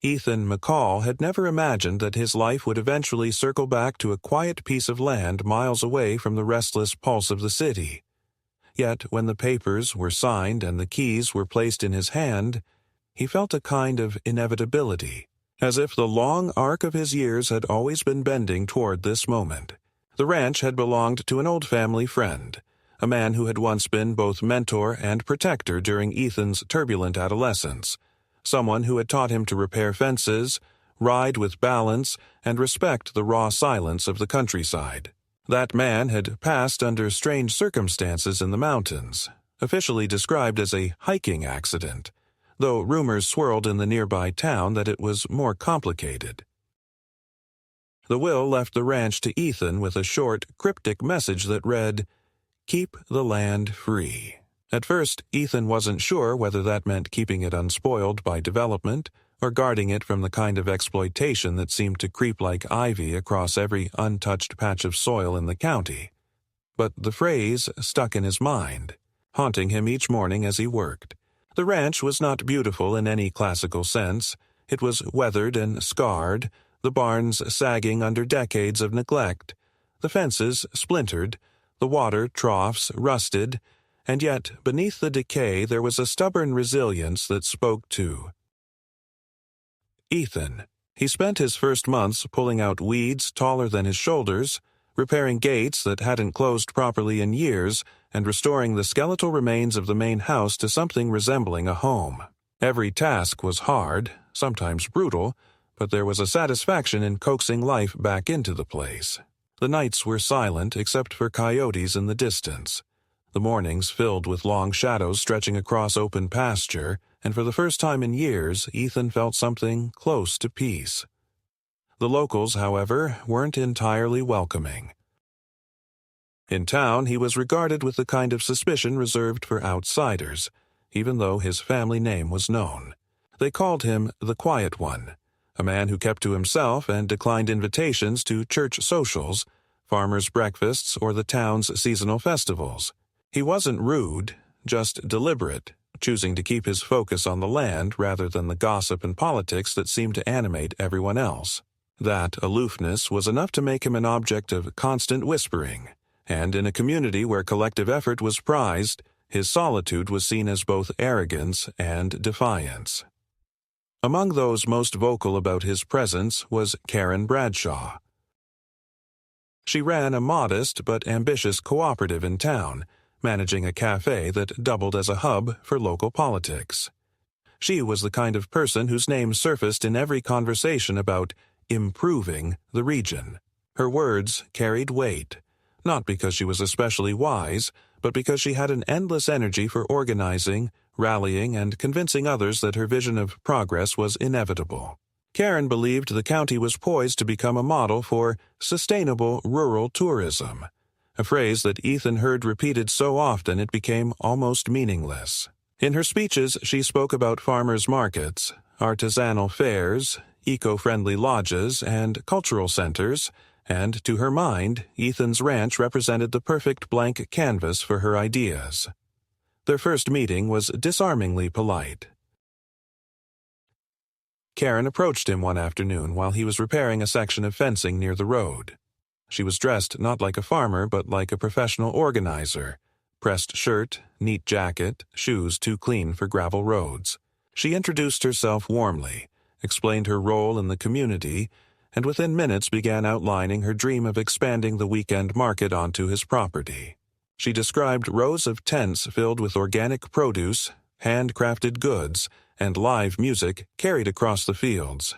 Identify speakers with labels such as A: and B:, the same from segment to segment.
A: Ethan McCall had never imagined that his life would eventually circle back to a quiet piece of land miles away from the restless pulse of the city. Yet when the papers were signed and the keys were placed in his hand, he felt a kind of inevitability, as if the long arc of his years had always been bending toward this moment. The ranch had belonged to an old family friend, a man who had once been both mentor and protector during Ethan's turbulent adolescence, someone who had taught him to repair fences, ride with balance, and respect the raw silence of the countryside. That man had passed under strange circumstances in the mountains, officially described as a hiking accident, though rumors swirled in the nearby town that it was more complicated. The will left the ranch to Ethan with a short, cryptic message that read, "Keep the land free." At first, Ethan wasn't sure whether that meant keeping it unspoiled by development or guarding it from the kind of exploitation that seemed to creep like ivy across every untouched patch of soil in the county. But the phrase stuck in his mind, haunting him each morning as he worked. The ranch was not beautiful in any classical sense. It was weathered and scarred, the barns sagging under decades of neglect, the fences splintered, the water troughs rusted, and yet beneath the decay there was a stubborn resilience that spoke to Ethan. He spent his first months pulling out weeds taller than his shoulders, repairing gates that hadn't closed properly in years, and restoring the skeletal remains of the main house to something resembling a home. Every task was hard, sometimes brutal, but there was a satisfaction in coaxing life back into the place. The nights were silent except for coyotes in the distance. The mornings filled with long shadows stretching across open pasture, and for the first time in years, Ethan felt something close to peace. The locals, however, weren't entirely welcoming. In town, he was regarded with the kind of suspicion reserved for outsiders, even though his family name was known. They called him the Quiet One, a man who kept to himself and declined invitations to church socials, farmers' breakfasts, or the town's seasonal festivals. He wasn't rude, just deliberate, choosing to keep his focus on the land rather than the gossip and politics that seemed to animate everyone else. That aloofness was enough to make him an object of constant whispering, and in a community where collective effort was prized, his solitude was seen as both arrogance and defiance. Among those most vocal about his presence was Karen Bradshaw. She ran a modest but ambitious cooperative in town, managing a cafe that doubled as a hub for local politics. She was the kind of person whose name surfaced in every conversation about improving the region. Her words carried weight, not because she was especially wise, but because she had an endless energy for organizing, rallying, and convincing others that her vision of progress was inevitable. Karen believed the county was poised to become a model for sustainable rural tourism, a phrase that Ethan heard repeated so often it became almost meaningless. In her speeches, she spoke about farmers' markets, artisanal fairs, eco-friendly lodges, and cultural centers, and to her mind, Ethan's ranch represented the perfect blank canvas for her ideas. Their first meeting was disarmingly polite. Karen approached him one afternoon while he was repairing a section of fencing near the road. She was dressed not like a farmer but like a professional organizer, pressed shirt, neat jacket, shoes too clean for gravel roads. She introduced herself warmly, explained her role in the community, and within minutes began outlining her dream of expanding the weekend market onto his property. She described rows of tents filled with organic produce, handcrafted goods, and live music carried across the fields.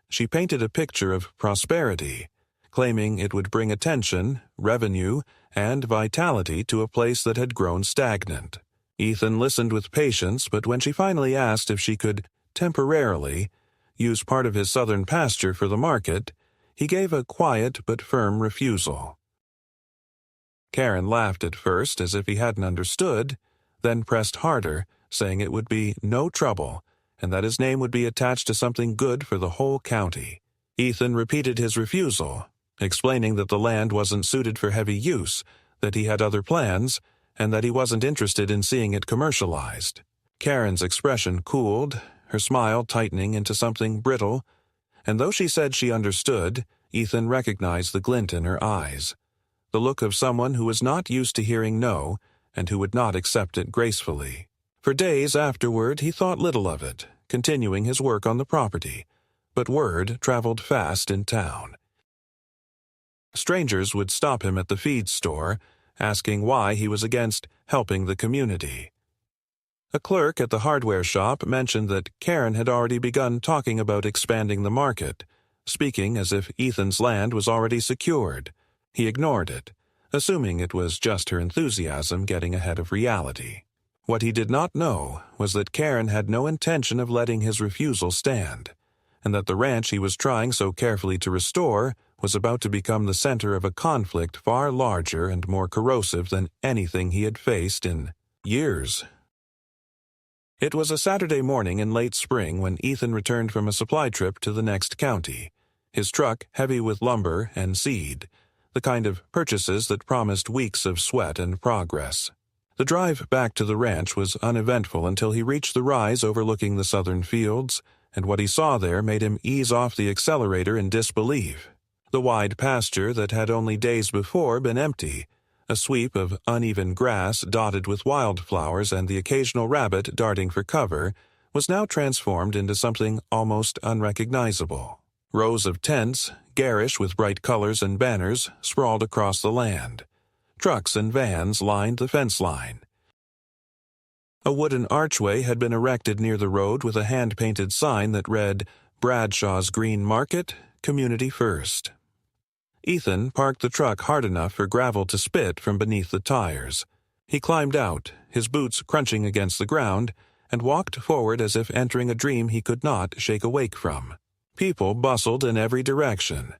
A: She painted a picture of prosperity, claiming it would bring attention, revenue, and vitality to a place that had grown stagnant. Ethan listened with patience, but when she finally asked if she could, temporarily, use part of his southern pasture for the market, he gave a quiet but firm refusal. Karen laughed at first as if he hadn't understood, then pressed harder, saying it would be no trouble, and that his name would be attached to something good for the whole county. Ethan repeated his refusal, explaining that the land wasn't suited for heavy use, that he had other plans, and that he wasn't interested in seeing it commercialized. Karen's expression cooled, her smile tightening into something brittle, and though she said she understood, Ethan recognized the glint in her eyes, the look of someone who was not used to hearing no and who would not accept it gracefully. For days afterward he thought little of it, continuing his work on the property, but word traveled fast in town. Strangers would stop him at the feed store, asking why he was against helping the community. A clerk at the hardware shop mentioned that Karen had already begun talking about expanding the market, speaking as if Ethan's land was already secured. He ignored it, assuming it was just her enthusiasm getting ahead of reality. What he did not know was that Karen had no intention of letting his refusal stand, and that the ranch he was trying so carefully to restore was about to become the center of a conflict far larger and more corrosive than anything he had faced in years. It was a Saturday morning in late spring when Ethan returned from a supply trip to the next county, his truck heavy with lumber and seed, the kind of purchases that promised weeks of sweat and progress. The drive back to the ranch was uneventful until he reached the rise overlooking the southern fields, and what he saw there made him ease off the accelerator in disbelief. The wide pasture that had only days before been empty, a sweep of uneven grass dotted with wildflowers and the occasional rabbit darting for cover, was now transformed into something almost unrecognizable. Rows of tents, garish with bright colors and banners, sprawled across the land. Trucks and vans lined the fence line. A wooden archway had been erected near the road with a hand-painted sign that read, "Bradshaw's Green Market, Community First." Ethan parked the truck hard enough for gravel to spit from beneath the tires. He climbed out, his boots crunching against the ground, and walked forward as if entering a dream he could not shake awake from. People bustled in every direction,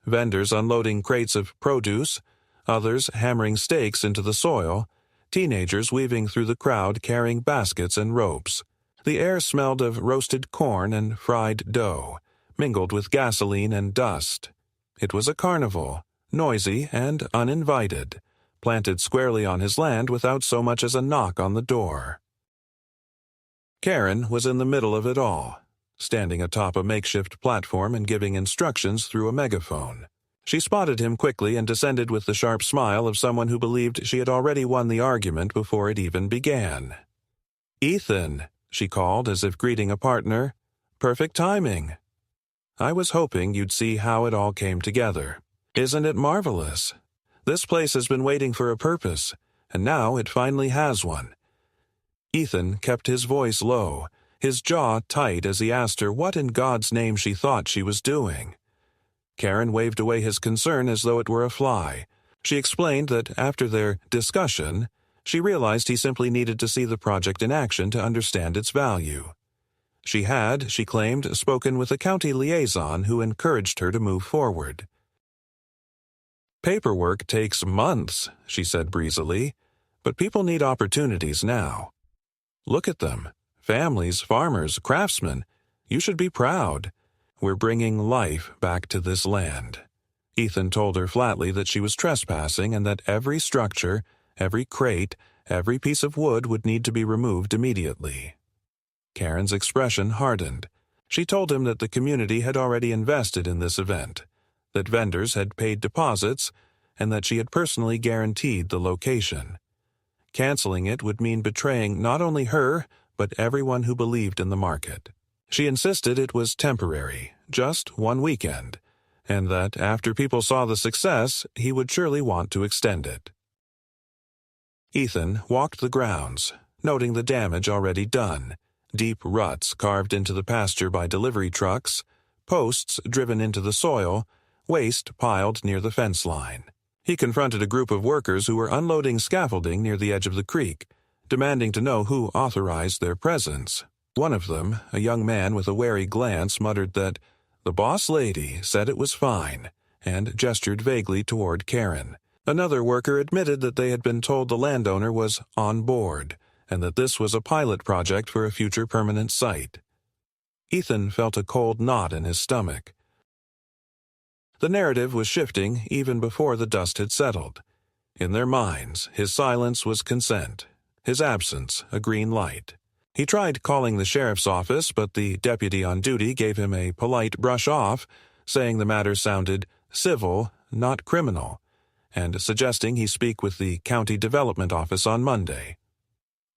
A: vendors unloading crates of produce, others hammering stakes into the soil, teenagers weaving through the crowd carrying baskets and ropes. The air smelled of roasted corn and fried dough, mingled with gasoline and dust. It was a carnival, noisy and uninvited, planted squarely on his land without so much as a knock on the door. Karen was in the middle of it all, standing atop a makeshift platform and giving instructions through a megaphone. She spotted him quickly and descended with the sharp smile of someone who believed she had already won the argument before it even began. "Ethan," she called as if greeting a partner. "Perfect timing. I was hoping you'd see how it all came together. Isn't it marvelous? This place has been waiting for a purpose, and now it finally has one." Ethan kept his voice low, his jaw tight as he asked her what in God's name she thought she was doing. Karen waved away his concern as though it were a fly. She explained that after their discussion, she realized he simply needed to see the project in action to understand its value. She had, she claimed, spoken with a county liaison who encouraged her to move forward. "Paperwork takes months," she said breezily, "but people need opportunities now. Look at them. Families, farmers, craftsmen. You should be proud. We're bringing life back to this land." Ethan told her flatly that she was trespassing and that every structure, every crate, every piece of wood would need to be removed immediately. Karen's expression hardened. She told him that the community had already invested in this event, that vendors had paid deposits, and that she had personally guaranteed the location. Canceling it would mean betraying not only her, but everyone who believed in the market. She insisted it was temporary, just one weekend, and that after people saw the success, he would surely want to extend it. Ethan walked the grounds, noting the damage already done. Deep ruts carved into the pasture by delivery trucks, posts driven into the soil, waste piled near the fence line. He confronted a group of workers who were unloading scaffolding near the edge of the creek, demanding to know who authorized their presence. One of them, a young man with a wary glance, muttered that the boss lady said it was fine, and gestured vaguely toward Karen. Another worker admitted that they had been told the landowner was on board, and that this was a pilot project for a future permanent site. Ethan felt a cold knot in his stomach. The narrative was shifting even before the dust had settled. In their minds, his silence was consent, his absence a green light. He tried calling the sheriff's office, but the deputy on duty gave him a polite brush off, saying the matter sounded civil, not criminal, and suggesting he speak with the county development office on Monday.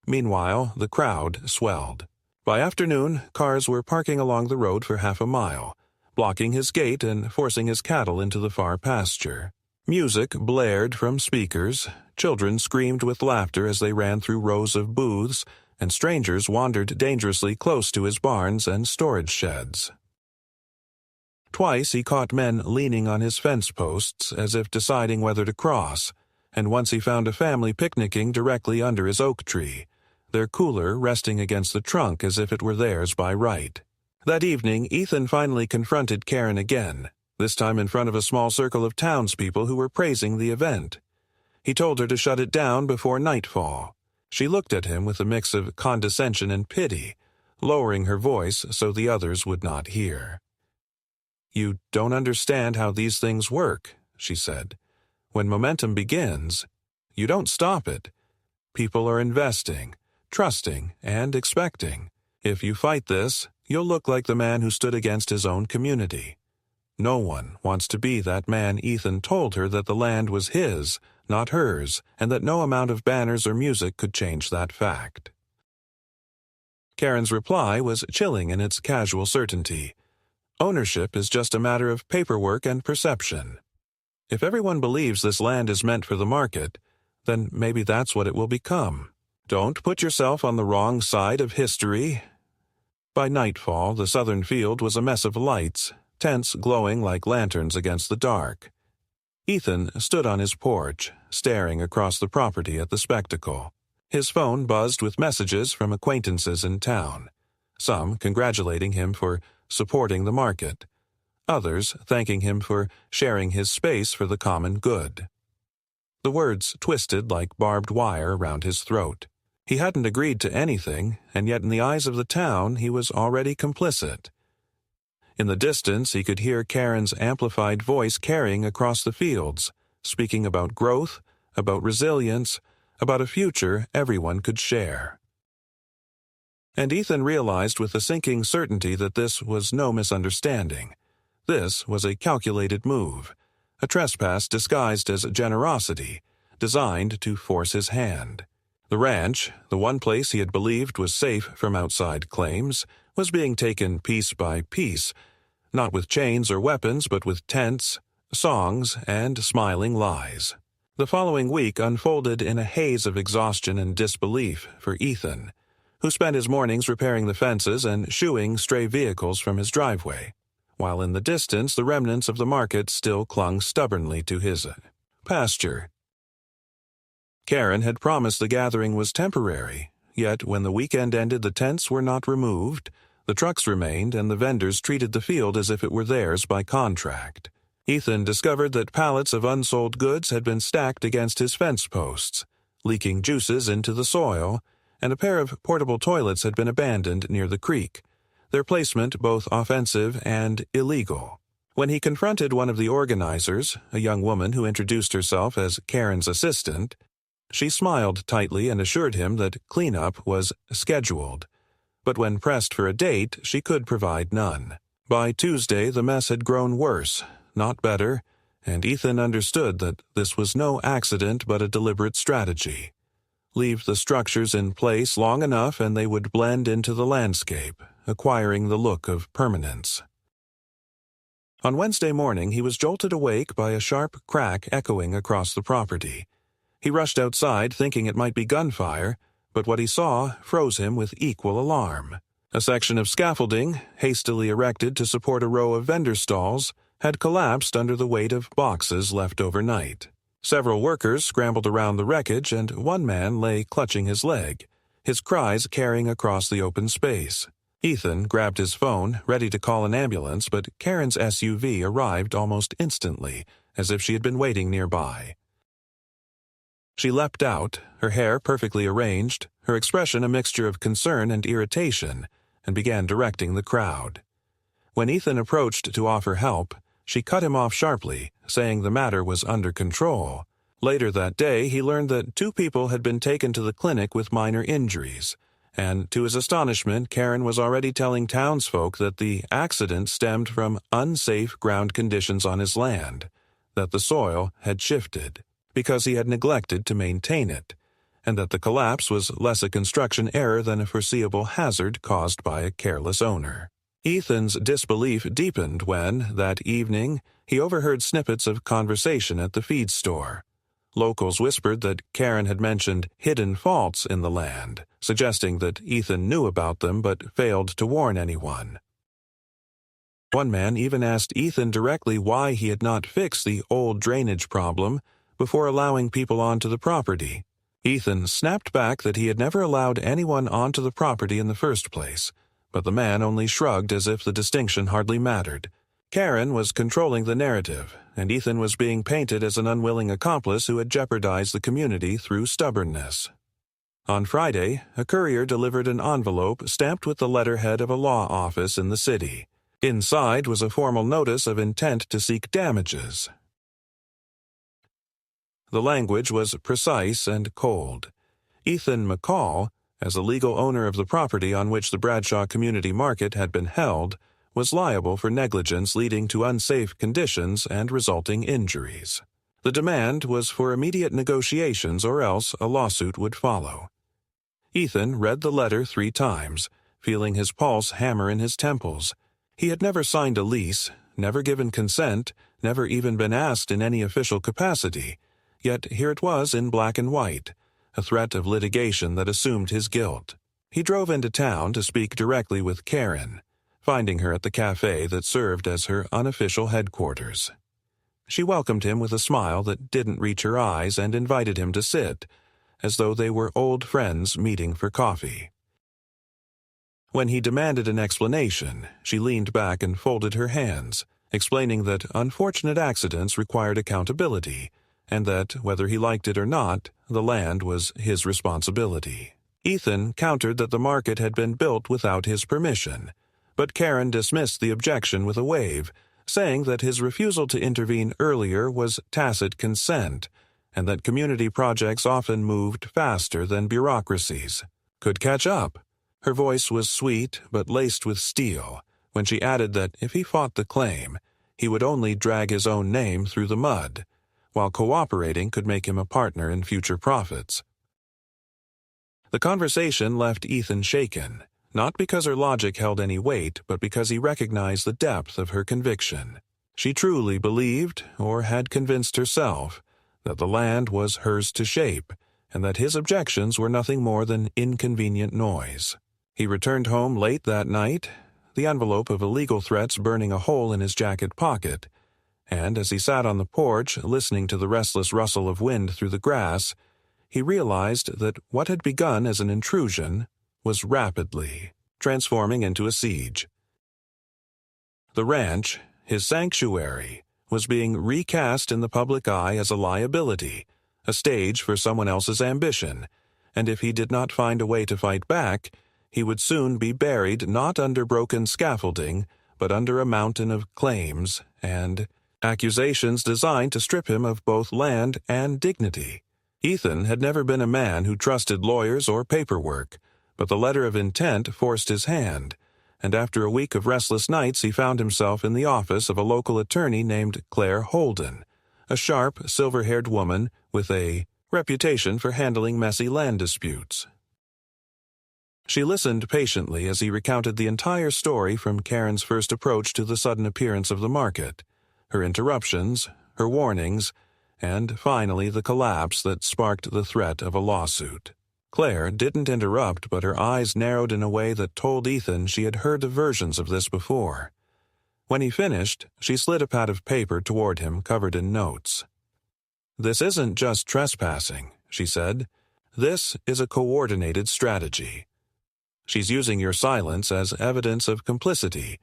A: Meanwhile, the crowd swelled. By afternoon, cars were parking along the road for half a mile, blocking his gate and forcing his cattle into the far pasture. Music blared from speakers, children screamed with laughter as they ran through rows of booths, and strangers wandered dangerously close to his barns and storage sheds. Twice he caught men leaning on his fence posts as if deciding whether to cross, and once he found a family picnicking directly under his oak tree, their cooler resting against the trunk as if it were theirs by right. That evening, Ethan finally confronted Karen again, this time in front of a small circle of townspeople who were praising the event. He told her to shut it down before nightfall. She looked at him with a mix of condescension and pity, lowering her voice so the others would not hear. "You don't understand how these things work," she said. "When momentum begins, you don't stop it. People are investing, trusting, and expecting. If you fight this, you'll look like the man who stood against his own community. No one wants to be that man." Ethan told her that the land was his, not hers, and that no amount of banners or music could change that fact. Karen's reply was chilling in its casual certainty. Ownership is just a matter of paperwork and perception. If everyone believes this land is meant for the market, then maybe that's what it will become. Don't put yourself on the wrong side of history. By nightfall, the southern field was a mess of lights, tents glowing like lanterns against the dark. Ethan stood on his porch, staring across the property at the spectacle. His phone buzzed with messages from acquaintances in town, some congratulating him for supporting the market, others thanking him for sharing his space for the common good. The words twisted like barbed wire around his throat. He hadn't agreed to anything, and yet in the eyes of the town he was already complicit. In the distance he could hear Karen's amplified voice carrying across the fields, speaking about growth, about resilience, about a future everyone could share. And Ethan realized with a sinking certainty that this was no misunderstanding. This was a calculated move, a trespass disguised as generosity, designed to force his hand. The ranch, the one place he had believed was safe from outside claims, was being taken piece by piece, not with chains or weapons, but with tents, songs, and smiling lies. The following week unfolded in a haze of exhaustion and disbelief for Ethan, who spent his mornings repairing the fences and shooing stray vehicles from his driveway, while in the distance the remnants of the market still clung stubbornly to his pasture. Karen had promised the gathering was temporary, yet when the weekend ended the tents were not removed, the trucks remained, and the vendors treated the field as if it were theirs by contract. Ethan discovered that pallets of unsold goods had been stacked against his fence posts, leaking juices into the soil, and a pair of portable toilets had been abandoned near the creek, their placement both offensive and illegal. When he confronted one of the organizers, a young woman who introduced herself as Karen's assistant, she smiled tightly and assured him that cleanup was scheduled. But when pressed for a date, she could provide none. By Tuesday, the mess had grown worse, not better, and Ethan understood that this was no accident but a deliberate strategy. Leave the structures in place long enough and they would blend into the landscape, acquiring the look of permanence. On Wednesday morning, he was jolted awake by a sharp crack echoing across the property. He rushed outside thinking it might be gunfire, but what he saw froze him with equal alarm. A section of scaffolding, hastily erected to support a row of vendor stalls, had collapsed under the weight of boxes left overnight. Several workers scrambled around the wreckage, and one man lay clutching his leg, his cries carrying across the open space. Ethan grabbed his phone, ready to call an ambulance, but Karen's SUV arrived almost instantly, as if she had been waiting nearby. She leapt out, her hair perfectly arranged, her expression a mixture of concern and irritation, and began directing the crowd. When Ethan approached to offer help, she cut him off sharply, saying the matter was under control. Later that day, he learned that 2 people had been taken to the clinic with minor injuries, and to his astonishment, Karen was already telling townsfolk that the accident stemmed from unsafe ground conditions on his land, that the soil had shifted because he had neglected to maintain it, and that the collapse was less a construction error than a foreseeable hazard caused by a careless owner. Ethan's disbelief deepened when, that evening, he overheard snippets of conversation at the feed store. Locals whispered that Karen had mentioned hidden faults in the land, suggesting that Ethan knew about them but failed to warn anyone. One man even asked Ethan directly why he had not fixed the old drainage problem before allowing people onto the property. Ethan snapped back that he had never allowed anyone onto the property in the first place, but the man only shrugged as if the distinction hardly mattered. Karen was controlling the narrative, and Ethan was being painted as an unwilling accomplice who had jeopardized the community through stubbornness. On Friday, a courier delivered an envelope stamped with the letterhead of a law office in the city. Inside was a formal notice of intent to seek damages. The language was precise and cold. Ethan McCall, as the legal owner of the property on which the Bradshaw Community Market had been held, was liable for negligence leading to unsafe conditions and resulting injuries. The demand was for immediate negotiations or else a lawsuit would follow. Ethan read the letter 3 times, feeling his pulse hammer in his temples. He had never signed a lease, never given consent, never even been asked in any official capacity, yet here it was in black and white, a threat of litigation that assumed his guilt. He drove into town to speak directly with Karen, finding her at the cafe that served as her unofficial headquarters. She welcomed him with a smile that didn't reach her eyes and invited him to sit, as though they were old friends meeting for coffee. When he demanded an explanation, she leaned back and folded her hands, explaining that unfortunate accidents required accountability, and that, whether he liked it or not, the land was his responsibility. Ethan countered that the market had been built without his permission, but Karen dismissed the objection with a wave, saying that his refusal to intervene earlier was tacit consent, and that community projects often moved faster than bureaucracies. Could catch up. Her voice was sweet but laced with steel when she added that if he fought the claim, he would only drag his own name through the mud, while cooperating could make him a partner in future profits. The conversation left Ethan shaken, not because her logic held any weight, but because he recognized the depth of her conviction. She truly believed, or had convinced herself, that the land was hers to shape, and that his objections were nothing more than inconvenient noise. He returned home late that night, the envelope of illegal threats burning a hole in his jacket pocket, and as he sat on the porch listening to the restless rustle of wind through the grass, he realized that what had begun as an intrusion was rapidly transforming into a siege. The ranch, his sanctuary, was being recast in the public eye as a liability, a stage for someone else's ambition, and if he did not find a way to fight back, he would soon be buried not under broken scaffolding, but under a mountain of claims and accusations designed to strip him of both land and dignity. Ethan had never been a man who trusted lawyers or paperwork, but the letter of intent forced his hand, and after a week of restless nights he found himself in the office of a local attorney named Claire Holden, a sharp, silver-haired woman with a reputation for handling messy land disputes. She listened patiently as he recounted the entire story from Karen's first approach to the sudden appearance of the market, her interruptions, her warnings, and finally the collapse that sparked the threat of a lawsuit. Claire didn't interrupt, but her eyes narrowed in a way that told Ethan she had heard versions of this before. When he finished, she slid a pad of paper toward him covered in notes. "This isn't just trespassing," she said. "This is a coordinated strategy. She's using your silence as evidence of complicity,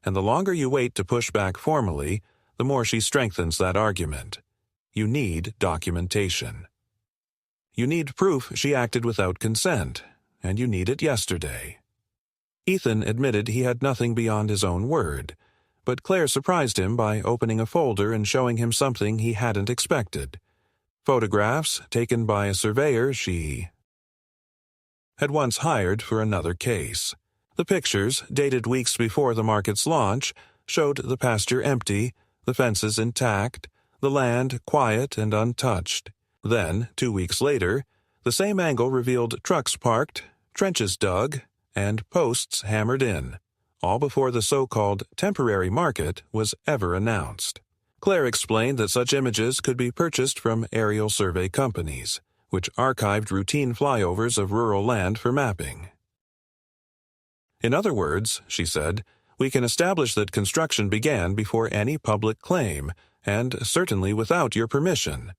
A: and the longer you wait to push back formally, the more she strengthens that argument. You need documentation. You need proof she acted without consent, and you need it yesterday." Ethan admitted he had nothing beyond his own word, but Claire surprised him by opening a folder and showing him something he hadn't expected. Photographs taken by a surveyor she had once hired for another case. The pictures, dated weeks before the market's launch, showed the pasture empty, the fences intact, the land quiet and untouched. Then, 2 weeks later, the same angle revealed trucks parked, trenches dug, and posts hammered in, all before the so-called temporary market was ever announced. Claire explained that such images could be purchased from aerial survey companies, which archived routine flyovers of rural land for mapping. In other words, she said, we can establish that construction began before any public claim, and certainly without your permission.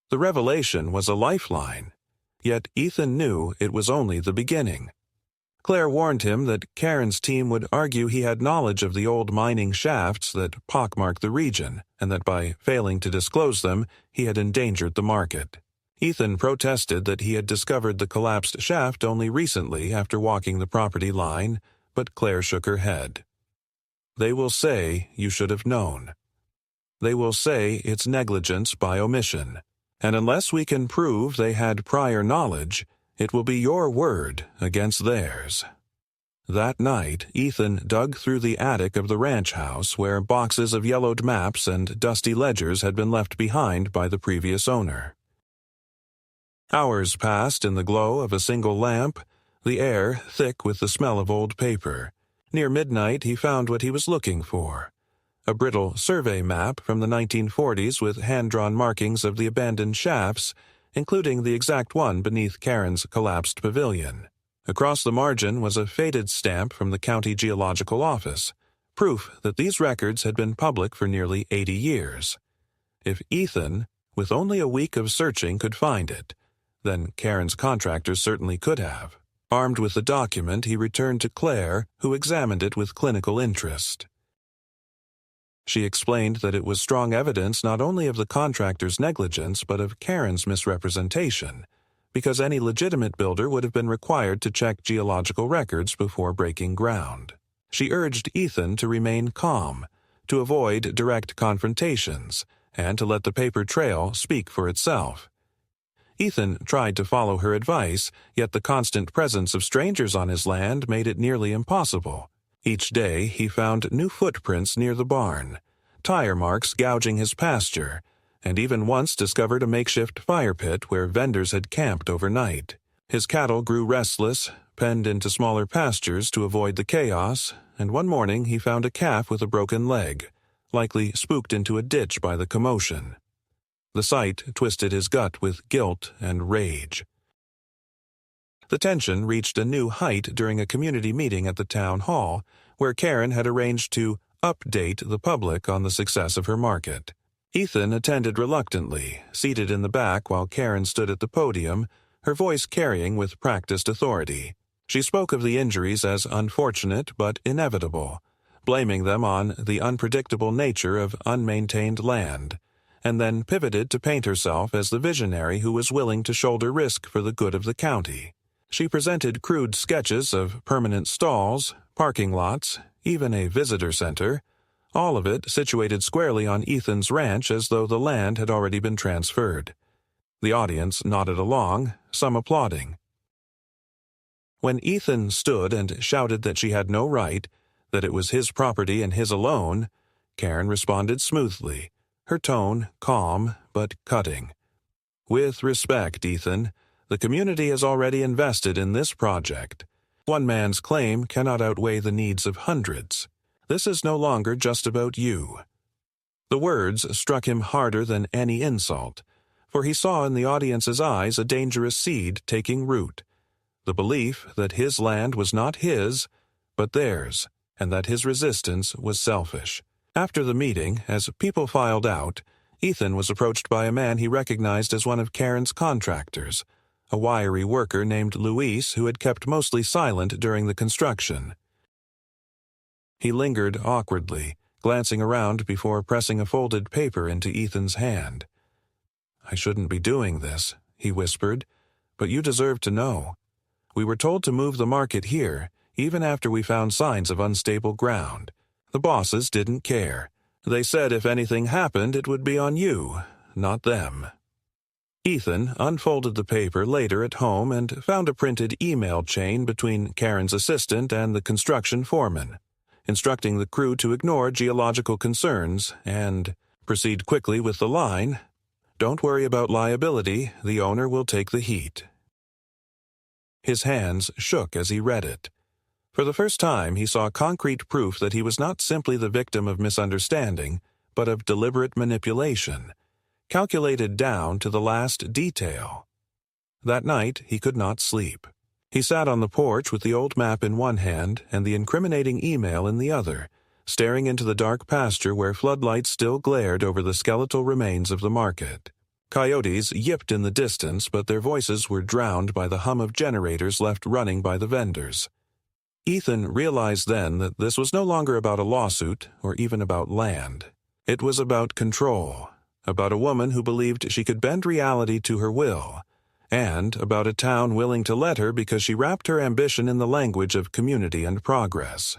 A: The revelation was a lifeline, yet Ethan knew it was only the beginning. Claire warned him that Karen's team would argue he had knowledge of the old mining shafts that pockmarked the region, and that by failing to disclose them, he had endangered the market. Ethan protested that he had discovered the collapsed shaft only recently after walking the property line, but Claire shook her head. They will say you should have known. They will say it's negligence by omission, and unless we can prove they had prior knowledge, it will be your word against theirs. That night, Ethan dug through the attic of the ranch house where boxes of yellowed maps and dusty ledgers had been left behind by the previous owner. Hours passed in the glow of a single lamp, the air thick with the smell of old paper. Near midnight, he found what he was looking for: a brittle survey map from the 1940s with hand-drawn markings of the abandoned shafts, including the exact one beneath Karen's collapsed pavilion. Across the margin was a faded stamp from the County Geological Office, proof that these records had been public for nearly 80 years. If Ethan, with only a week of searching, could find it, then Karen's contractors certainly could have. Armed with the document, he returned to Claire, who examined it with clinical interest. She explained that it was strong evidence not only of the contractor's negligence but of Karen's misrepresentation, because any legitimate builder would have been required to check geological records before breaking ground. She urged Ethan to remain calm, to avoid direct confrontations, and to let the paper trail speak for itself. Ethan tried to follow her advice, yet the constant presence of strangers on his land made it nearly impossible. Each day he found new footprints near the barn, tire marks gouging his pasture, and even once discovered a makeshift fire pit where vendors had camped overnight. His cattle grew restless, penned into smaller pastures to avoid the chaos, and one morning he found a calf with a broken leg, likely spooked into a ditch by the commotion. The sight twisted his gut with guilt and rage. The tension reached a new height during a community meeting at the town hall, where Karen had arranged to update the public on the success of her market. Ethan attended reluctantly, seated in the back while Karen stood at the podium, her voice carrying with practiced authority. She spoke of the injuries as unfortunate but inevitable, blaming them on the unpredictable nature of unmaintained land, and then pivoted to paint herself as the visionary who was willing to shoulder risk for the good of the county. She presented crude sketches of permanent stalls, parking lots, even a visitor center, all of it situated squarely on Ethan's ranch as though the land had already been transferred. The audience nodded along, some applauding. When Ethan stood and shouted that she had no right, that it was his property and his alone, Karen responded smoothly, her tone calm but cutting. With respect, Ethan, the community has already invested in this project. One man's claim cannot outweigh the needs of hundreds. This is no longer just about you. The words struck him harder than any insult, for he saw in the audience's eyes a dangerous seed taking root, the belief that his land was not his, but theirs, and that his resistance was selfish. After the meeting, as people filed out, Ethan was approached by a man he recognized as one of Karen's contractors, a wiry worker named Luis who had kept mostly silent during the construction. He lingered awkwardly, glancing around before pressing a folded paper into Ethan's hand. "I shouldn't be doing this," he whispered, "but you deserve to know. We were told to move the market here, even after we found signs of unstable ground. The bosses didn't care. They said if anything happened, it would be on you, not them." Ethan unfolded the paper later at home and found a printed email chain between Karen's assistant and the construction foreman, instructing the crew to ignore geological concerns and proceed quickly with the line, "Don't worry about liability, the owner will take the heat." His hands shook as he read it. For the first time, he saw concrete proof that he was not simply the victim of misunderstanding, but of deliberate manipulation, calculated down to the last detail. That night, he could not sleep. He sat on the porch with the old map in one hand and the incriminating email in the other, staring into the dark pasture where floodlights still glared over the skeletal remains of the market. Coyotes yipped in the distance, but their voices were drowned by the hum of generators left running by the vendors. Ethan realized then that this was no longer about a lawsuit or even about land. It was about control, about a woman who believed she could bend reality to her will, and about a town willing to let her because she wrapped her ambition in the language of community and progress.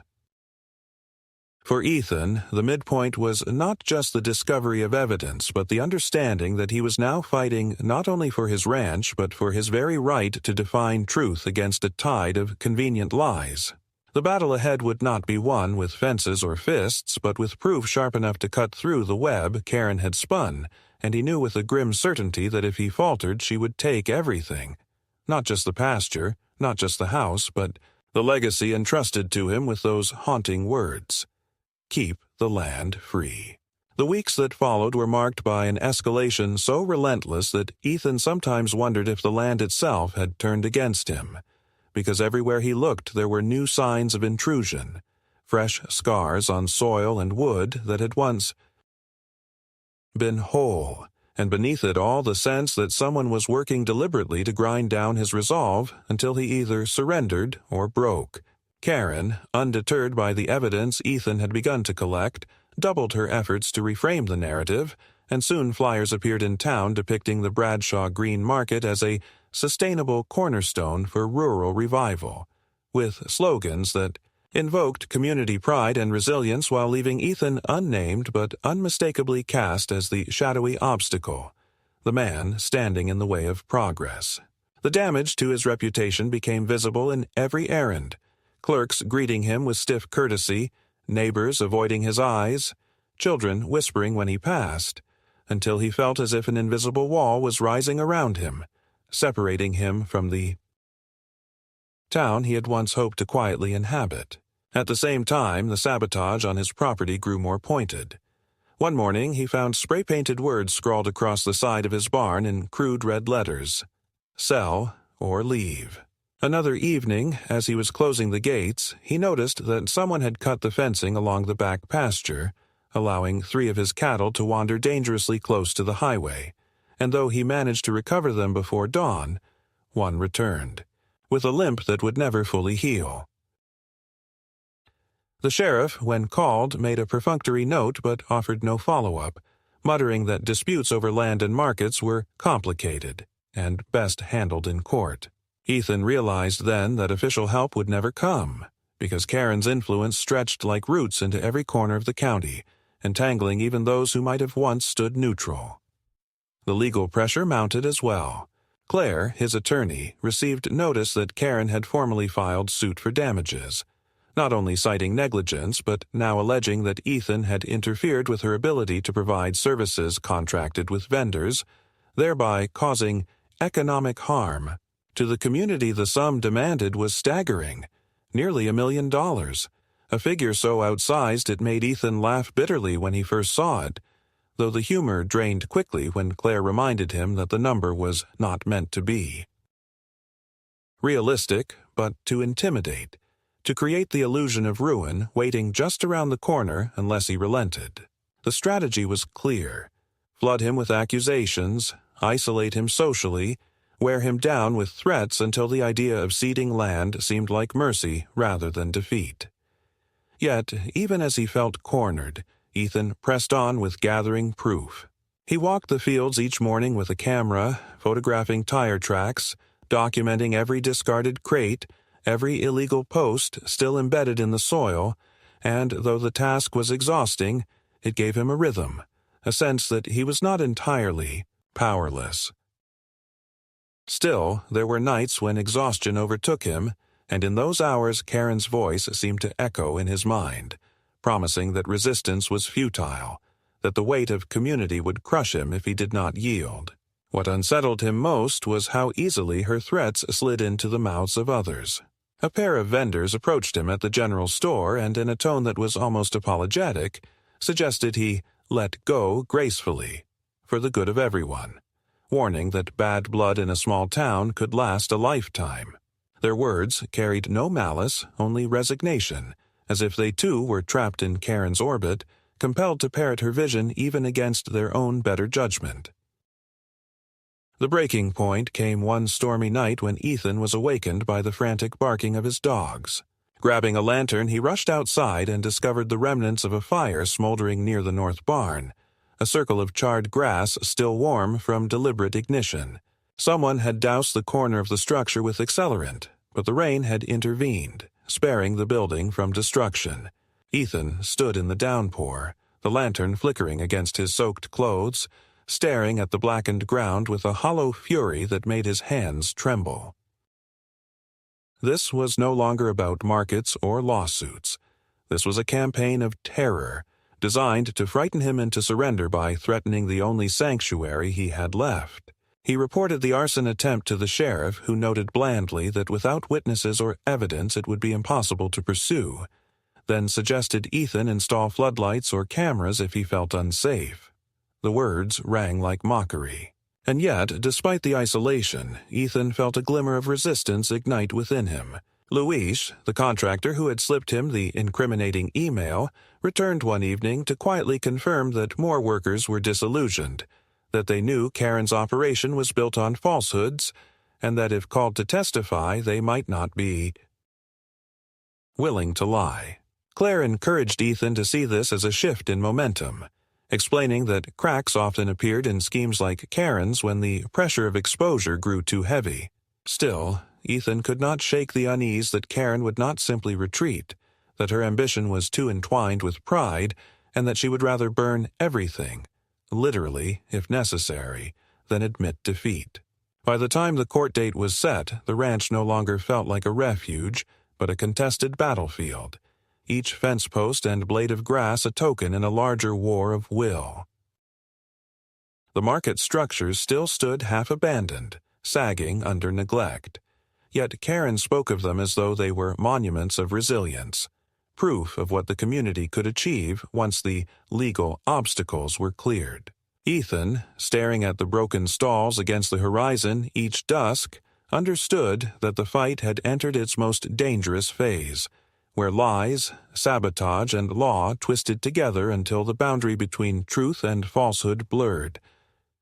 A: For Ethan, the midpoint was not just the discovery of evidence, but the understanding that he was now fighting not only for his ranch, but for his very right to define truth against a tide of convenient lies. The battle ahead would not be won with fences or fists, but with proof sharp enough to cut through the web Karen had spun, and he knew with a grim certainty that if he faltered she would take everything. Not just the pasture, not just the house, but the legacy entrusted to him with those haunting words. Keep the land free. The weeks that followed were marked by an escalation so relentless that Ethan sometimes wondered if the land itself had turned against him, because everywhere he looked there were new signs of intrusion, fresh scars on soil and wood that had once been whole, and beneath it all the sense that someone was working deliberately to grind down his resolve until he either surrendered or broke. Karen, undeterred by the evidence Ethan had begun to collect, doubled her efforts to reframe the narrative, and soon flyers appeared in town depicting the Bradshaw Green Market as a sustainable cornerstone for rural revival, with slogans that invoked community pride and resilience while leaving Ethan unnamed but unmistakably cast as the shadowy obstacle, the man standing in the way of progress. The damage to his reputation became visible in every errand, clerks greeting him with stiff courtesy, neighbors avoiding his eyes, children whispering when he passed, until he felt as if an invisible wall was rising around him, separating him from the town he had once hoped to quietly inhabit. At the same time, the sabotage on his property grew more pointed. One morning, he found spray-painted words scrawled across the side of his barn in crude red letters: "Sell or leave." Another evening, as he was closing the gates, he noticed that someone had cut the fencing along the back pasture, allowing 3 of his cattle to wander dangerously close to the highway, and though he managed to recover them before dawn, one returned, with a limp that would never fully heal. The sheriff, when called, made a perfunctory note but offered no follow-up, muttering that disputes over land and markets were complicated and best handled in court. Ethan realized then that official help would never come, because Karen's influence stretched like roots into every corner of the county, entangling even those who might have once stood neutral. The legal pressure mounted as well. Claire, his attorney, received notice that Karen had formally filed suit for damages, not only citing negligence but now alleging that Ethan had interfered with her ability to provide services contracted with vendors, thereby causing economic harm. To the community, the sum demanded was staggering, nearly $1 million, a figure so outsized it made Ethan laugh bitterly when he first saw it, though the humor drained quickly when Claire reminded him that the number was not meant to be. Realistic, but to intimidate, to create the illusion of ruin waiting just around the corner unless he relented. The strategy was clear: flood him with accusations, isolate him socially, wear him down with threats until the idea of ceding land seemed like mercy rather than defeat. Yet, even as he felt cornered, Ethan pressed on with gathering proof. He walked the fields each morning with a camera, photographing tire tracks, documenting every discarded crate, every illegal post still embedded in the soil, and though the task was exhausting, it gave him a rhythm, a sense that he was not entirely powerless. Still, there were nights when exhaustion overtook him, and in those hours Karen's voice seemed to echo in his mind, promising that resistance was futile, that the weight of community would crush him if he did not yield. What unsettled him most was how easily her threats slid into the mouths of others. A pair of vendors approached him at the general store and, in a tone that was almost apologetic, suggested he let go gracefully, for the good of everyone, warning that bad blood in a small town could last a lifetime. Their words carried no malice, only resignation, as if they too were trapped in Karen's orbit, compelled to parrot her vision even against their own better judgment. The breaking point came one stormy night when Ethan was awakened by the frantic barking of his dogs. Grabbing a lantern, he rushed outside and discovered the remnants of a fire smoldering near the north barn, a circle of charred grass still warm from deliberate ignition. Someone had doused the corner of the structure with accelerant, but the rain had intervened, sparing the building from destruction. Ethan stood in the downpour, the lantern flickering against his soaked clothes, staring at the blackened ground with a hollow fury that made his hands tremble. This was no longer about markets or lawsuits. This was a campaign of terror, designed to frighten him into surrender by threatening the only sanctuary he had left. He reported the arson attempt to the sheriff, who noted blandly that without witnesses or evidence it would be impossible to pursue, then suggested Ethan install floodlights or cameras if he felt unsafe. The words rang like mockery. And yet, despite the isolation, Ethan felt a glimmer of resistance ignite within him. Luis, the contractor who had slipped him the incriminating email, returned one evening to quietly confirm that more workers were disillusioned, that they knew Karen's operation was built on falsehoods, and that if called to testify, they might not be willing to lie. Claire encouraged Ethan to see this as a shift in momentum, explaining that cracks often appeared in schemes like Karen's when the pressure of exposure grew too heavy. Still, Ethan could not shake the unease that Karen would not simply retreat, that her ambition was too entwined with pride, and that she would rather burn everything, literally, if necessary, than admit defeat. By the time the court date was set, the ranch no longer felt like a refuge, but a contested battlefield, each fence post and blade of grass a token in a larger war of will. The market structures still stood half-abandoned, sagging under neglect. Yet Karen spoke of them as though they were monuments of resilience, proof of what the community could achieve once the legal obstacles were cleared. Ethan, staring at the broken stalls against the horizon each dusk, understood that the fight had entered its most dangerous phase, where lies, sabotage, and law twisted together until the boundary between truth and falsehood blurred,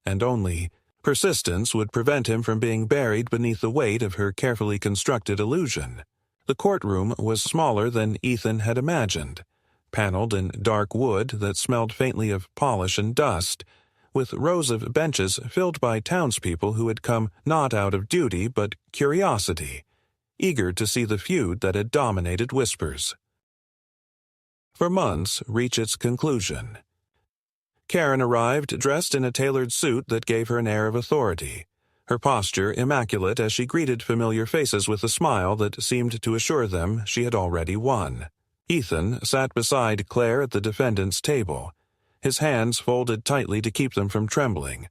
A: and only persistence would prevent him from being buried beneath the weight of her carefully constructed illusion. The courtroom was smaller than Ethan had imagined, paneled in dark wood that smelled faintly of polish and dust, with rows of benches filled by townspeople who had come not out of duty but curiosity, eager to see the feud that had dominated Whispers. For months reached its conclusion. Karen arrived dressed in a tailored suit that gave her an air of authority, her posture immaculate as she greeted familiar faces with a smile that seemed to assure them she had already won. Ethan sat beside Claire at the defendant's table, his hands folded tightly to keep them from trembling,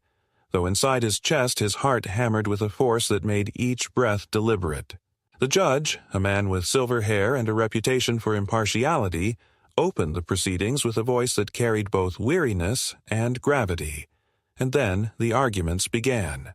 A: though inside his chest his heart hammered with a force that made each breath deliberate. The judge, a man with silver hair and a reputation for impartiality, opened the proceedings with a voice that carried both weariness and gravity, and then the arguments began.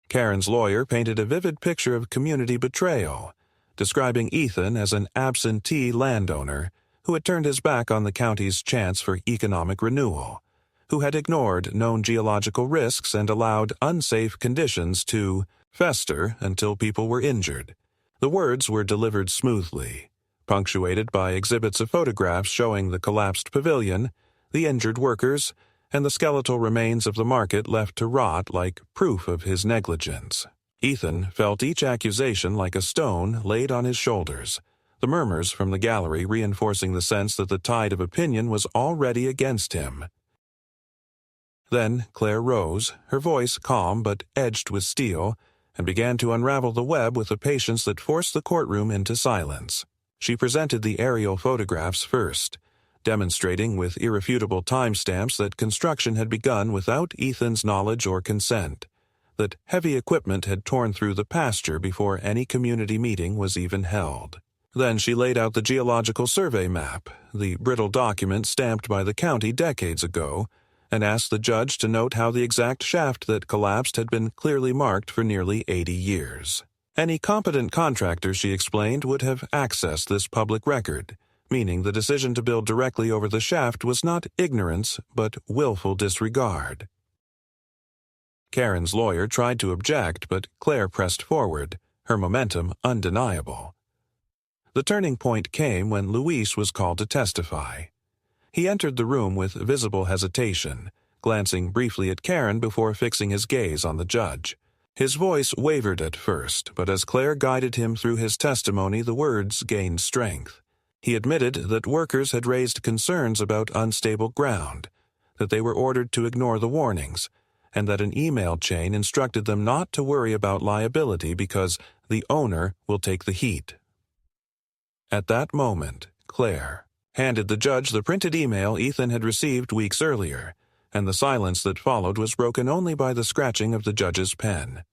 A: Karen's lawyer painted a vivid picture of community betrayal, describing Ethan as an absentee landowner who had turned his back on the county's chance for economic renewal, who had ignored known geological risks and allowed unsafe conditions to fester until people were injured. The words were delivered smoothly, punctuated by exhibits of photographs showing the collapsed pavilion, the injured workers, and the skeletal remains of the market left to rot like proof of his negligence. Ethan felt each accusation like a stone laid on his shoulders, the murmurs from the gallery reinforcing the sense that the tide of opinion was already against him. Then Claire rose, her voice calm but edged with steel, and began to unravel the web with a patience that forced the courtroom into silence. She presented the aerial photographs first, demonstrating with irrefutable timestamps that construction had begun without Ethan's knowledge or consent, that heavy equipment had torn through the pasture before any community meeting was even held. Then she laid out the geological survey map, the brittle document stamped by the county decades ago, and asked the judge to note how the exact shaft that collapsed had been clearly marked for nearly 80 years. Any competent contractor, she explained, would have accessed this public record, meaning the decision to build directly over the shaft was not ignorance, but willful disregard. Karen's lawyer tried to object, but Claire pressed forward, her momentum undeniable. The turning point came when Luis was called to testify. He entered the room with visible hesitation, glancing briefly at Karen before fixing his gaze on the judge. His voice wavered at first, but as Claire guided him through his testimony, the words gained strength. He admitted that workers had raised concerns about unstable ground, that they were ordered to ignore the warnings, and that an email chain instructed them not to worry about liability because the owner will take the heat. At that moment, Claire handed the judge the printed email Ethan had received weeks earlier, and the silence that followed was broken only by the scratching of the judge's pen.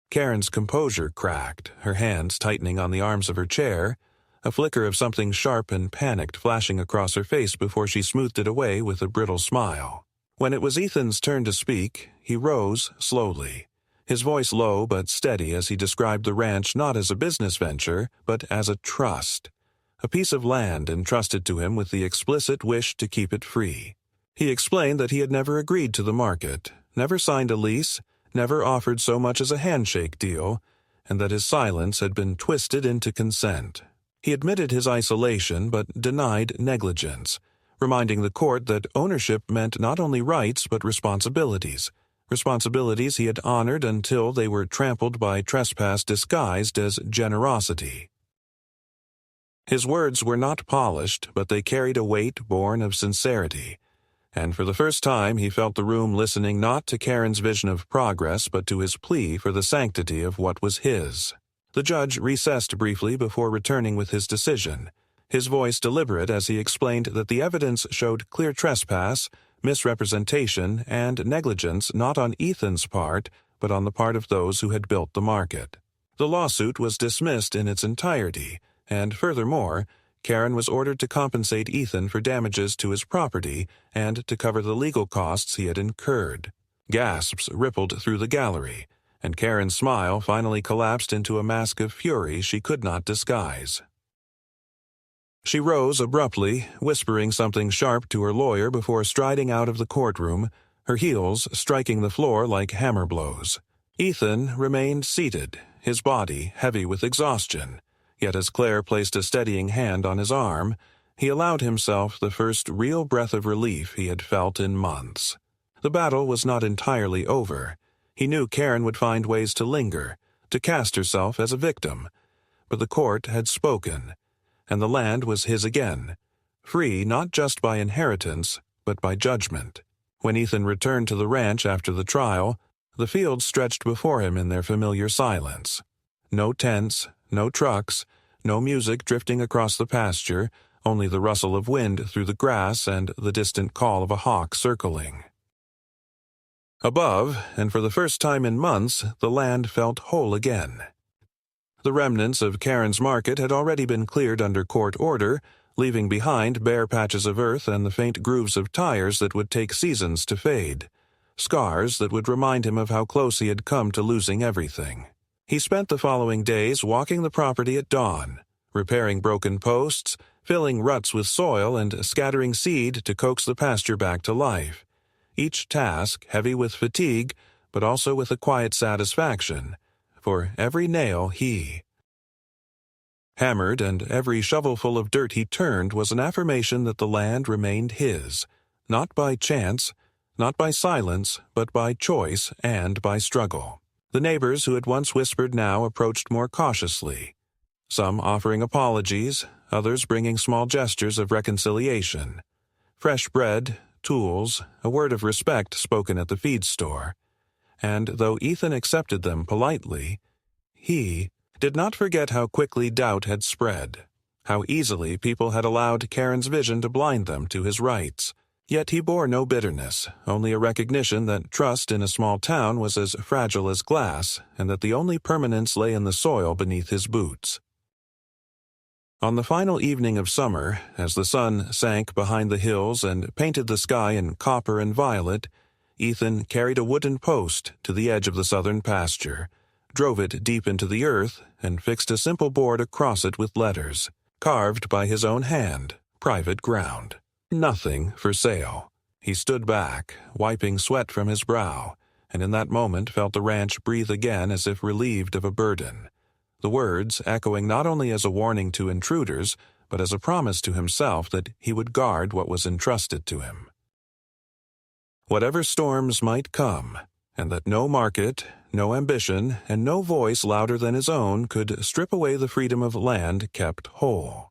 A: Karen's composure cracked, her hands tightening on the arms of her chair, a flicker of something sharp and panicked flashing across her face before she smoothed it away with a brittle smile. When it was Ethan's turn to speak, he rose slowly, his voice low but steady as he described the ranch not as a business venture, but as a trust, a piece of land entrusted to him with the explicit wish to keep it free. He explained that he had never agreed to the market, never signed a lease, never offered so much as a handshake deal, and that his silence had been twisted into consent. He admitted his isolation but denied negligence, reminding the court that ownership meant not only rights but responsibilities he had honored until they were trampled by trespass disguised as generosity. His words were not polished, but they carried a weight born of sincerity, and for the first time he felt the room listening not to Karen's vision of progress but to his plea for the sanctity of what was his. The judge recessed briefly before returning with his decision, his voice deliberate as he explained that the evidence showed clear trespass, misrepresentation, and negligence not on Ethan's part, but on the part of those who had built the market. The lawsuit was dismissed in its entirety, and furthermore, Karen was ordered to compensate Ethan for damages to his property and to cover the legal costs he had incurred. Gasps rippled through the gallery, and Karen's smile finally collapsed into a mask of fury she could not disguise. She rose abruptly, whispering something sharp to her lawyer before striding out of the courtroom, her heels striking the floor like hammer blows. Ethan remained seated, his body heavy with exhaustion, yet as Claire placed a steadying hand on his arm, he allowed himself the first real breath of relief he had felt in months. The battle was not entirely over. He knew Karen would find ways to linger, to cast herself as a victim, but the court had spoken, and the land was his again, free not just by inheritance, but by judgment. When Ethan returned to the ranch after the trial, the fields stretched before him in their familiar silence. No tents, no trucks, no music drifting across the pasture, only the rustle of wind through the grass and the distant call of a hawk circling. Above, and for the first time in months, the land felt whole again. The remnants of Karen's market had already been cleared under court order, leaving behind bare patches of earth and the faint grooves of tires that would take seasons to fade, scars that would remind him of how close he had come to losing everything. He spent the following days walking the property at dawn, repairing broken posts, filling ruts with soil, and scattering seed to coax the pasture back to life. Each task heavy with fatigue, but also with a quiet satisfaction, for every nail he hammered and every shovelful of dirt he turned was an affirmation that the land remained his, not by chance, not by silence, but by choice and by struggle. The neighbors who had once whispered now approached more cautiously, some offering apologies, others bringing small gestures of reconciliation. Fresh bread, tools, a word of respect spoken at the feed store. And though Ethan accepted them politely, he did not forget how quickly doubt had spread, how easily people had allowed Karen's vision to blind them to his rights. Yet he bore no bitterness, only a recognition that trust in a small town was as fragile as glass, and that the only permanence lay in the soil beneath his boots. On the final evening of summer, as the sun sank behind the hills and painted the sky in copper and violet, Ethan carried a wooden post to the edge of the southern pasture, drove it deep into the earth, and fixed a simple board across it with letters, carved by his own hand, "Private ground. Nothing for sale." He stood back, wiping sweat from his brow, and in that moment felt the ranch breathe again as if relieved of a burden. The words echoing not only as a warning to intruders, but as a promise to himself that he would guard what was entrusted to him. Whatever storms might come, and that no market, no ambition, and no voice louder than his own could strip away the freedom of land kept whole.